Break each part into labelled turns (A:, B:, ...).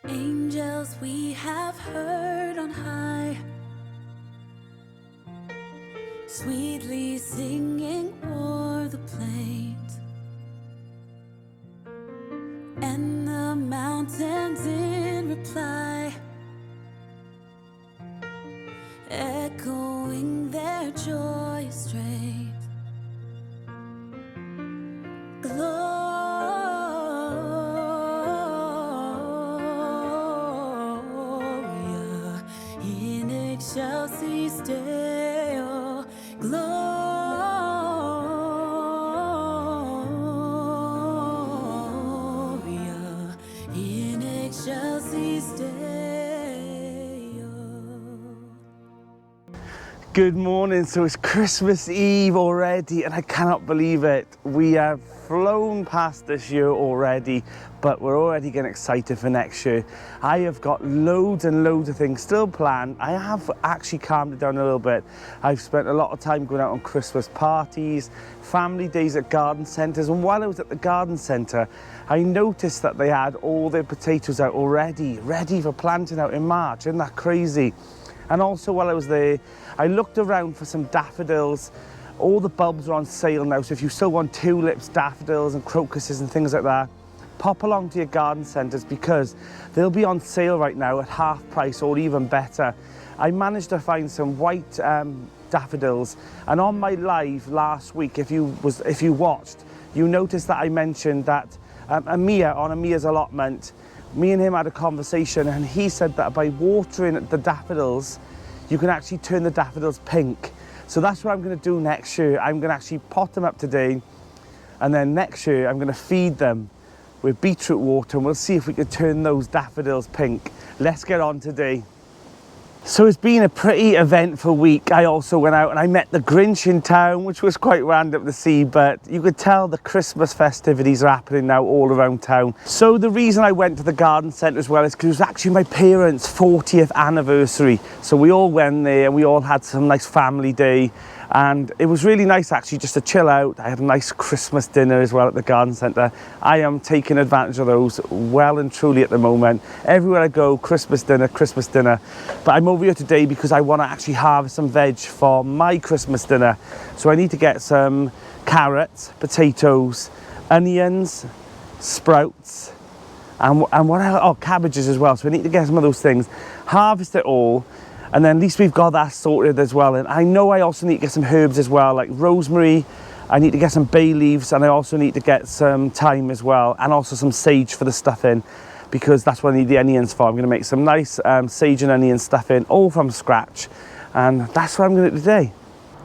A: Angels we have heard on high, sweetly singing o'er the plains, and the mountains in reply, echoing their joyous strains. Gloria in excelsis Deo, Gloria in excelsis Deo.
B: Good morning. So it's Christmas Eve already and I cannot believe it. We have flown past this year already, but we're already getting excited for next year. I have got loads and loads of things still planned. I have actually calmed it down a little bit. I've spent a lot of time going out on Christmas parties, family days at garden centres, and while I was at the garden centre, I noticed that they had all their potatoes out already, ready for planting out in March. Isn't that crazy? And also while I was there, I looked around for some daffodils. All the bulbs are on sale now, so if you still want tulips, daffodils and crocuses and things like that, pop along to your garden centres because they'll be on sale right now at half price or even better. I managed to find some white daffodils, and on my live last week, if you watched, you noticed that I mentioned that Amir, on Amir's allotment, me and him had a conversation and he said that by watering the daffodils, you can actually turn the daffodils pink. So that's what I'm going to do next year. I'm going to actually pot them up today, and then next year I'm going to feed them with beetroot water and we'll see if we can turn those daffodils pink. Let's get on today. So it's been a pretty eventful week. I also went out and I met the Grinch in town, which was quite random to see, but you could tell the Christmas festivities are happening now all around town. So the reason I went to the garden centre as well is because it was actually my parents' 40th anniversary. So we all went there and we all had some nice family day. And it was really nice actually just to chill out. I had a nice Christmas dinner as well at the garden centre. I am taking advantage of those well and truly at the moment. Everywhere I go, Christmas dinner, Christmas dinner. But I'm over here today because I want to actually harvest some veg for my Christmas dinner. So I need to get some carrots, potatoes, onions, sprouts, and what else? Oh, cabbages as well. So I need to get some of those things, harvest it all, and then at least we've got that sorted as well. And I know I also need to get some herbs as well, like rosemary. I need to get some bay leaves, and I also need to get some thyme as well, and also some sage for the stuffing, because that's what I need the onions for. I'm going to make some nice sage and onion stuffing, all from scratch, and that's what I'm going to do today.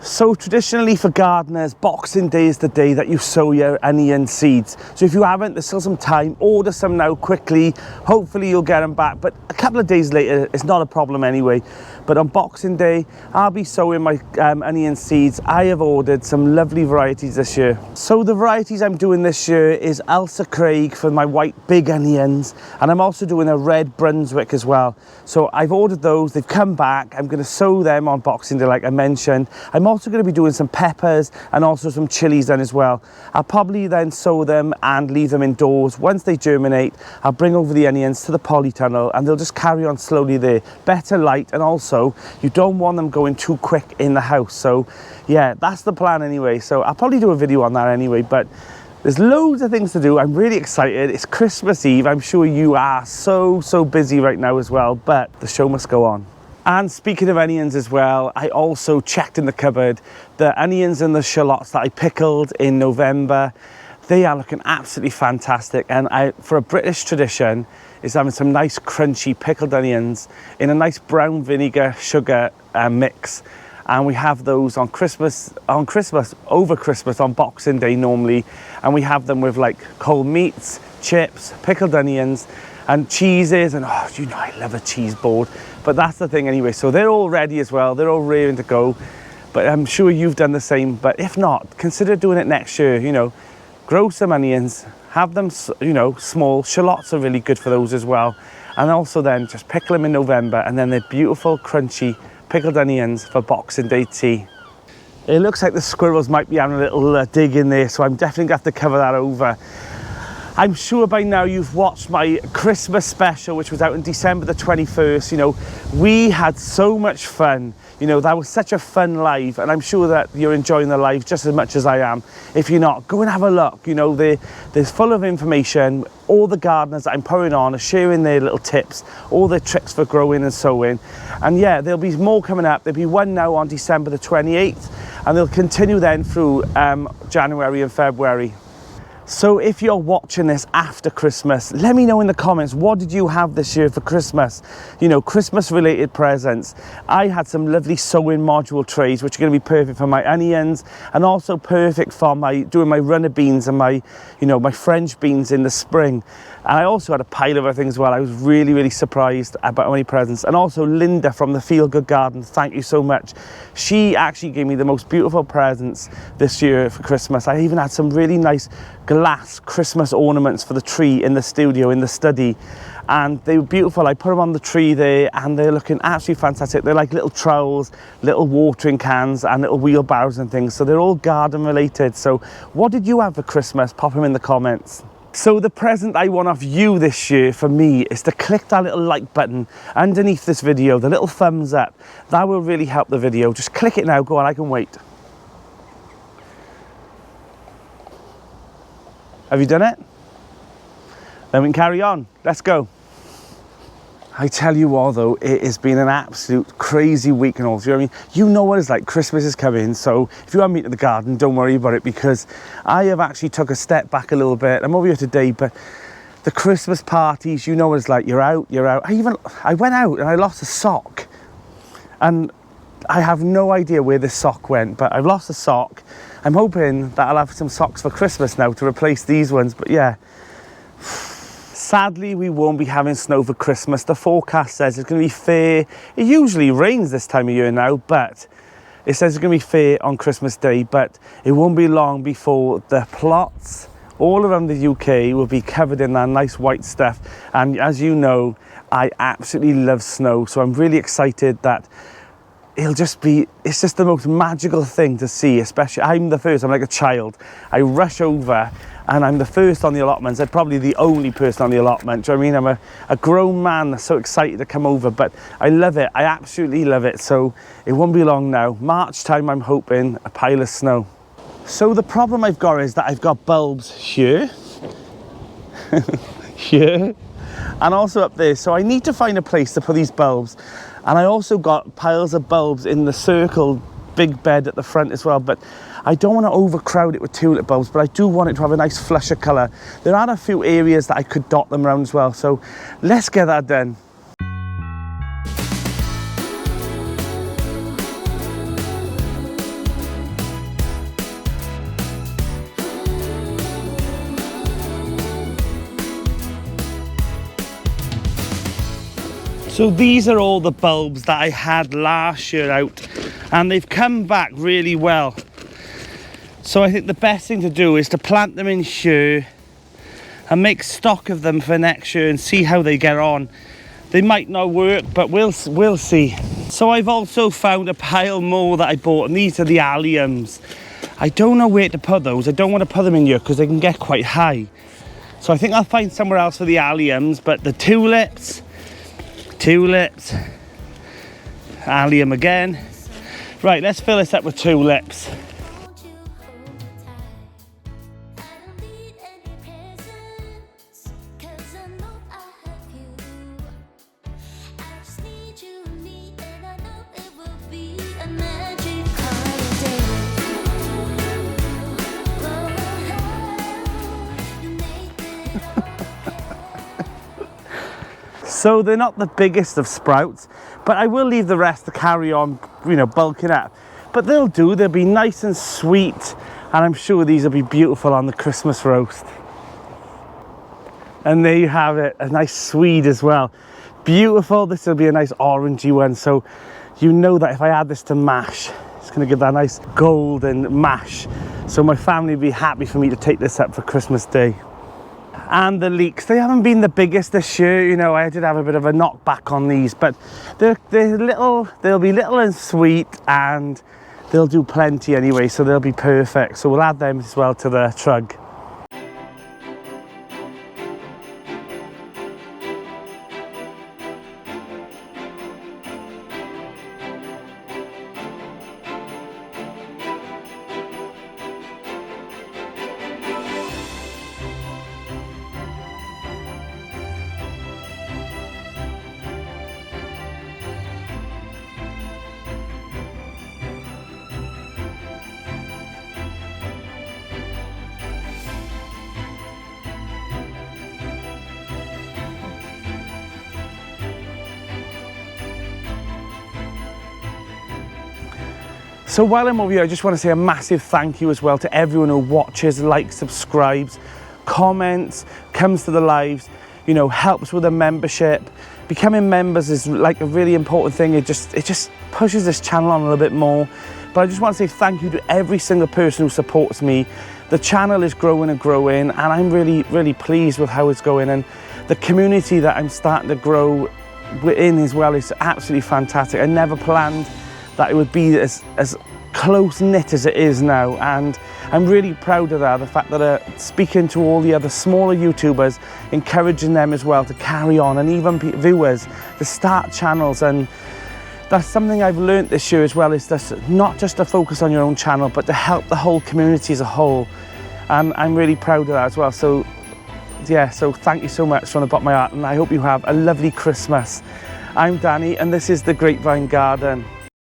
B: So traditionally for gardeners, Boxing Day is the day that you sow your onion seeds. So if you haven't, there's still some time. Order some now quickly. Hopefully you'll get them back, but a couple of days later, it's not a problem anyway. But on Boxing Day, I'll be sowing my onion seeds. I have ordered some lovely varieties this year. So the varieties I'm doing this year is Elsa Craig for my white big onions, and I'm also doing a red Brunswick as well. So I've ordered those, they've come back. I'm going to sow them on Boxing Day like I mentioned. I'm also going to be doing some peppers and also some chilies then as well. I'll probably then sow them and leave them indoors. Once they germinate, I'll bring over the onions to the polytunnel and they'll just carry on slowly there. Better light, and also you don't want them going too quick in the house. So yeah, that's the plan anyway. So I'll probably do a video on that anyway, but there's loads of things to do. I'm really excited. It's Christmas Eve. I'm sure you are so busy right now as well, but the show must go on. And speaking of onions as well, I also checked in the cupboard the onions and the shallots that I pickled in November. They are looking absolutely fantastic, and for a British tradition is having some nice crunchy pickled onions in a nice brown vinegar sugar mix. And we have those on Christmas, over Christmas on Boxing Day normally, and we have them with like cold meats, chips, pickled onions and cheeses, and oh, you know I love a cheese board. But that's the thing anyway, so they're all ready as well, they're all ready to go. But I'm sure you've done the same, but if not, consider doing it next year. You know, grow some onions, have them, you know, small. Shallots are really good for those as well. And also then just pickle them in November, and then they're beautiful, crunchy, pickled onions for Boxing Day tea. It looks like the squirrels might be having a little dig in there, so I'm definitely going to have to cover that over. I'm sure by now you've watched my Christmas special, which was out on December the 21st. You know, we had so much fun. You know, that was such a fun live, and I'm sure that you're enjoying the live just as much as I am. If you're not, go and have a look. You know, there's full of information. All the gardeners that I'm putting on are sharing their little tips, all their tricks for growing and sowing. And yeah, there'll be more coming up. There'll be one now on December the 28th, and they'll continue then through January and February. So if you're watching this after Christmas, let me know in the comments, what did you have this year for Christmas? You know, Christmas related presents. I had some lovely sewing module trays, which are going to be perfect for my onions, and also perfect for doing my runner beans and my French beans in the spring. And I also had a pile of other things as well. I was really surprised about how many presents. And also Linda from the Feel Good Garden, thank you so much. She actually gave me the most beautiful presents this year for Christmas. I even had some really nice glass Christmas ornaments for the tree in the studio, in the study. And they were beautiful. I put them on the tree there, and they're looking absolutely fantastic. They're like little trowels, little watering cans, and little wheelbarrows and things. So they're all garden related. So what did you have for Christmas? Pop them in the comments. So the present I want off you this year for me is to click that little like button underneath this video, the little thumbs up. That will really help the video. Just click it now. Go on, I can wait. Have you done it? Then we can carry on. Let's go. I tell you what though, it has been an absolute crazy week and all. You know what I mean? You know what it's like, Christmas is coming, so if you want me to the garden, don't worry about it, because I have actually took a step back a little bit. I'm over here today, but the Christmas parties, you know what it's like, you're out. I went out and I lost a sock. And I have no idea where this sock went, but I've lost a sock. I'm hoping that I'll have some socks for Christmas now to replace these ones, but yeah. Sadly, we won't be having snow for Christmas. The forecast says it's going to be fair. It usually rains this time of year now, but it says it's going to be fair on Christmas Day, but it won't be long before the plots all around the UK will be covered in that nice white stuff. And as you know, I absolutely love snow, so I'm really excited that it's just the most magical thing to see, especially, I'm like a child. I rush over and I'm the first on the allotments. I'm probably the only person on the allotment. Do you know what I mean? I'm a grown man that's so excited to come over, but I love it. I absolutely love it. So it won't be long now. March time, I'm hoping, a pile of snow. So the problem I've got is that I've got bulbs here, here, and also up there. So I need to find a place to put these bulbs. And I also got piles of bulbs in the circle big bed at the front as well, but I don't want to overcrowd it with tulip bulbs, but I do want it to have a nice flusher colour. There are a few areas that I could dot them around as well, so let's get that done. So these are all the bulbs that I had last year out, and they've come back really well. So I think the best thing to do is to plant them in here and make stock of them for next year and see how they get on. They might not work, but we'll see. So I've also found a pile more that I bought, and these are the alliums. I don't know where to put those. I don't want to put them in here because they can get quite high. So I think I'll find somewhere else for the alliums, but the tulips, allium again. Right, let's fill this up with tulips. So they're not the biggest of sprouts, but I will leave the rest to carry on, you know, bulking up. But they'll do, they'll be nice and sweet, and I'm sure these will be beautiful on the Christmas roast. And there you have it, a nice swede as well. Beautiful, this will be a nice orangey one, so you know that if I add this to mash, it's gonna give that nice golden mash. So my family will be happy for me to take this up for Christmas Day. And the leeks, they haven't been the biggest this year, you know. I did have a bit of a knockback on these, but they're little, they'll be little and sweet, and they'll do plenty anyway, so they'll be perfect. So we'll add them as well to the trug. So while I'm over here, I just want to say a massive thank you as well to everyone who watches, likes, subscribes, comments, comes to the lives, you know, helps with the membership. Becoming members is like a really important thing. It just pushes this channel on a little bit more. But I just want to say thank you to every single person who supports me. The channel is growing and growing, and I'm really, really pleased with how it's going. And the community that I'm starting to grow within as well is absolutely fantastic. I never planned that it would be as close-knit as it is now, and I'm really proud of that, the fact that speaking to all the other smaller YouTubers, encouraging them as well to carry on, and even viewers to start channels. And that's something I've learned this year as well, is that not just to focus on your own channel, but to help the whole community as a whole. And I'm really proud of that as well. So yeah, so thank you so much from the bottom of my heart, and I hope you have a lovely Christmas. I'm Danny, and this is the Grapevine Garden.